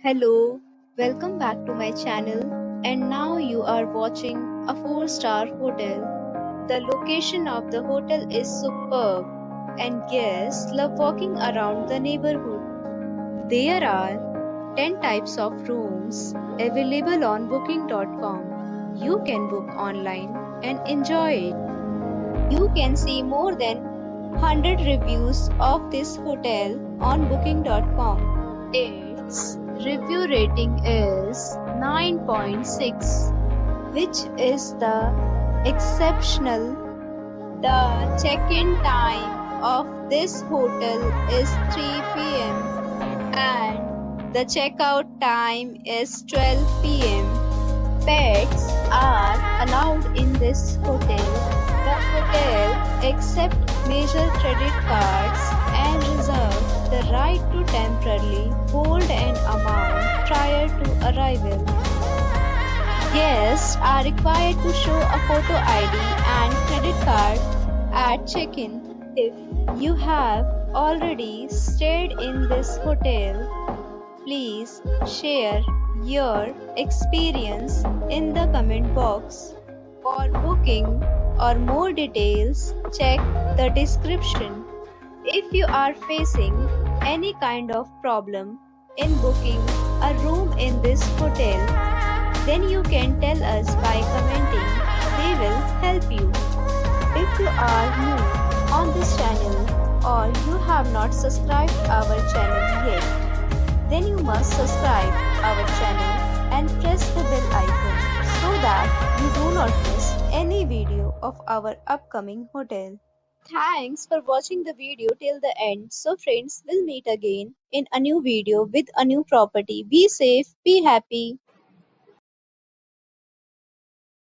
Hello, welcome back to my channel, and now you are watching a 4-star hotel. The location of the hotel is superb and guests love walking around the neighborhood. There are 10 types of rooms available on booking.com. You can book online and enjoy it. You can see more than 100 reviews of this hotel on booking.com. Its review rating is 9.6, which is the exceptional. The check-in time of this hotel is 3 p.m. and the checkout time is 12 p.m. Pets are allowed in this hotel. The hotel accepts major credit cards and reserves the right to temporarily hold an amount prior to arrival. Guests are required to show a photo ID and credit card at check-in. If you have already stayed in this hotel, please share your experience in the comment box. For booking or more details, check the description. If you are facing any kind of problem in booking a room in this hotel, then you can tell us by commenting. We will help you. If you are new on this channel or you have not subscribed our channel yet, then you must subscribe our channel and press the bell icon so that you do not miss any video of our upcoming hotel. Thanks for watching the video till the end. So friends, we'll meet again in a new video with a new property. Be safe, be happy.